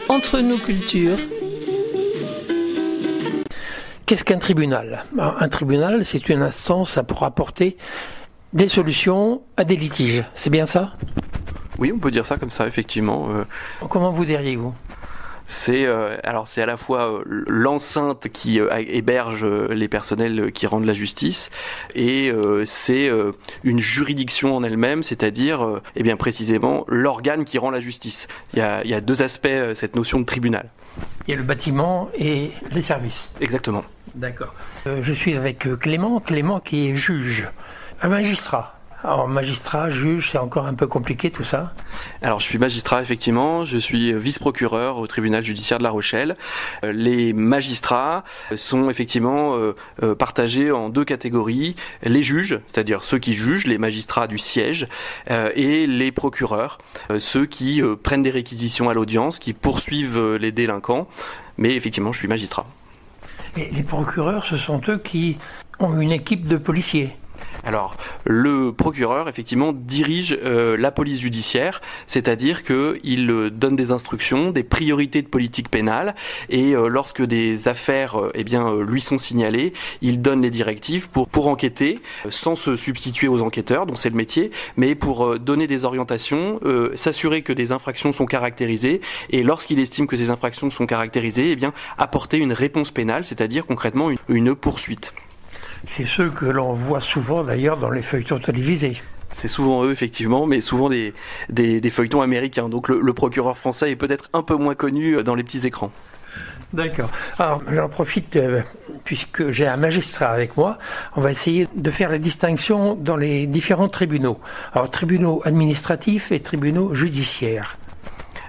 Entre nos cultures. Qu'est-ce qu'un tribunal ? Un tribunal, c'est une instance pour apporter des solutions à des litiges. C'est bien ça ? Oui, on peut dire ça comme ça, effectivement. Comment vous diriez-vous ? C'est à la fois l'enceinte qui héberge les personnels qui rendent la justice et c'est une juridiction en elle-même, c'est-à-dire précisément l'organe qui rend la justice. Il y a deux aspects cette notion de tribunal. Il y a le bâtiment et les services. Exactement. D'accord. Je suis avec Clément qui est juge, un magistrat. Alors magistrat, juge, c'est encore un peu compliqué tout ça. Alors je suis magistrat effectivement, je suis vice-procureur au tribunal judiciaire de La Rochelle. Les magistrats sont effectivement partagés en deux catégories, les juges, c'est-à-dire ceux qui jugent, les magistrats du siège, et les procureurs, ceux qui prennent des réquisitions à l'audience, qui poursuivent les délinquants, mais effectivement je suis magistrat. Et les procureurs, ce sont eux qui ont une équipe de policiers. Alors, le procureur, effectivement, dirige la police judiciaire, c'est-à-dire qu'il donne des instructions, des priorités de politique pénale, et lorsque des affaires lui sont signalées, il donne les directives pour enquêter, sans se substituer aux enquêteurs, dont c'est le métier, mais pour donner des orientations, s'assurer que des infractions sont caractérisées, et lorsqu'il estime que ces infractions sont caractérisées, apporter une réponse pénale, c'est-à-dire concrètement une poursuite. C'est ceux que l'on voit souvent d'ailleurs dans les feuilletons télévisés. C'est souvent eux, effectivement, mais souvent des feuilletons américains. Donc le procureur français est peut-être un peu moins connu dans les petits écrans. D'accord. Alors j'en profite, puisque j'ai un magistrat avec moi, on va essayer de faire la distinction dans les différents tribunaux. Alors tribunaux administratifs et tribunaux judiciaires.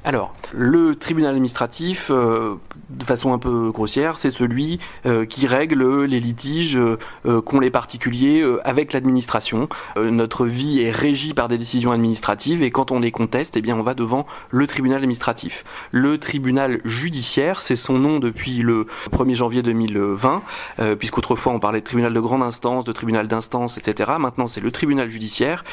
Alors, le tribunal administratif, de façon un peu grossière, c'est celui qui règle les litiges qu'ont les particuliers avec l'administration. Notre vie est régie par des décisions administratives et quand on les conteste, on va devant le tribunal administratif. Le tribunal judiciaire, c'est son nom depuis le 1er janvier 2020, puisqu'autrefois on parlait de tribunal de grande instance, de tribunal d'instance, etc. Maintenant, c'est le tribunal judiciaire.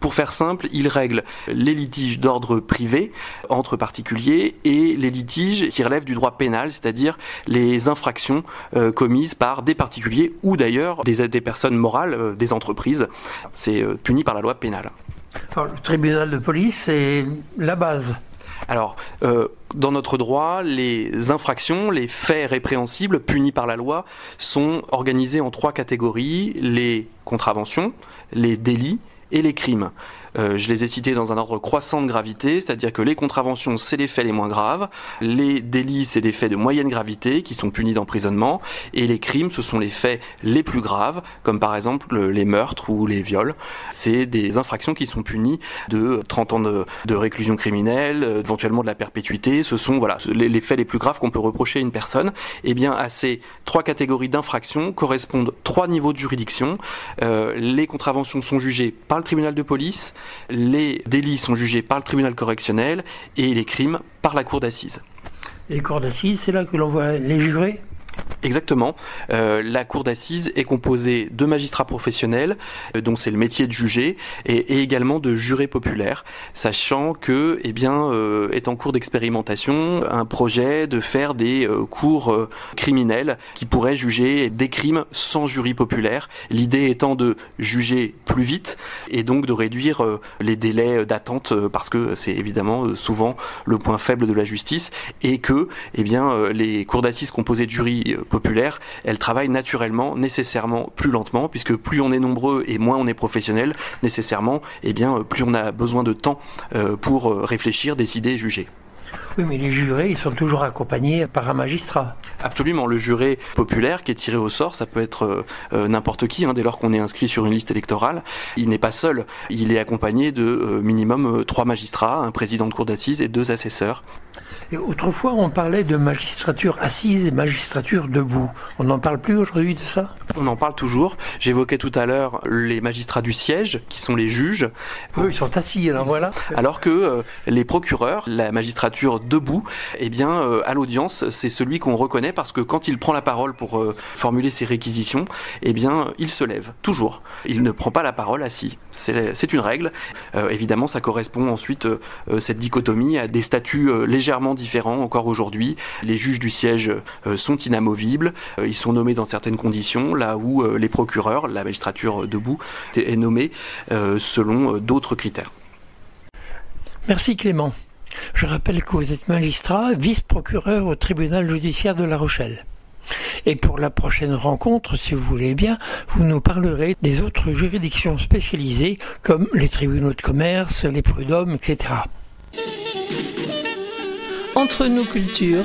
Pour faire simple, il règle les litiges d'ordre privé entre particuliers et les litiges qui relèvent du droit pénal, c'est-à-dire les infractions commises par des particuliers ou d'ailleurs des personnes morales, des entreprises. C'est puni par la loi pénale. Alors, le tribunal de police, c'est la base. Alors, dans notre droit, les infractions, les faits répréhensibles punis par la loi sont organisés en trois catégories, les contraventions, les délits et les crimes. Je les ai cités dans un ordre croissant de gravité, c'est-à-dire que les contraventions, c'est les faits les moins graves, les délits, c'est des faits de moyenne gravité qui sont punis d'emprisonnement, et les crimes, ce sont les faits les plus graves, comme par exemple les meurtres ou les viols. C'est des infractions qui sont punies de 30 ans de réclusion criminelle, éventuellement de la perpétuité. Ce sont les faits les plus graves qu'on peut reprocher à une personne. À ces trois catégories d'infractions correspondent trois niveaux de juridiction. Les contraventions sont jugées par le tribunal de police, les délits sont jugés par le tribunal correctionnel et les crimes par la cour d'assises. Les cours d'assises, c'est là que l'on voit les jurés ? Exactement. La cour d'assises est composée de magistrats professionnels, dont c'est le métier de juger, et également de jurés populaires, sachant que est en cours d'expérimentation un projet de faire des cours criminels qui pourraient juger des crimes sans jury populaire. L'idée étant de juger plus vite et donc de réduire les délais d'attente parce que c'est évidemment souvent le point faible de la justice et que les cours d'assises composées de jurys populaires, elles travaillent naturellement, nécessairement plus lentement, puisque plus on est nombreux et moins on est professionnel, nécessairement, plus on a besoin de temps pour réfléchir, décider et juger. Oui, mais les jurés, ils sont toujours accompagnés par un magistrat. Absolument, le juré populaire qui est tiré au sort, ça peut être n'importe qui, dès lors qu'on est inscrit sur une liste électorale. Il n'est pas seul, il est accompagné de minimum 3 magistrats, un président de cour d'assises et 2 assesseurs. Et autrefois, on parlait de magistrature assise et magistrature debout. On n'en parle plus aujourd'hui de ça ? On en parle toujours. J'évoquais tout à l'heure les magistrats du siège, qui sont les juges. Eux, ils sont assis, alors voilà. Alors que les procureurs, la magistrature debout, à l'audience, c'est celui qu'on reconnaît parce que quand il prend la parole pour formuler ses réquisitions, il se lève, toujours. Il ne prend pas la parole assis. C'est une règle. Évidemment, ça correspond ensuite, cette dichotomie, à des statuts légèrement différent encore aujourd'hui. Les juges du siège sont inamovibles, ils sont nommés dans certaines conditions, là où les procureurs, la magistrature debout, est nommée selon d'autres critères. Merci Clément. Je rappelle que vous êtes magistrat, vice-procureur au tribunal judiciaire de La Rochelle. Et pour la prochaine rencontre, si vous voulez bien, vous nous parlerez des autres juridictions spécialisées comme les tribunaux de commerce, les prud'hommes, etc. Entre nos cultures,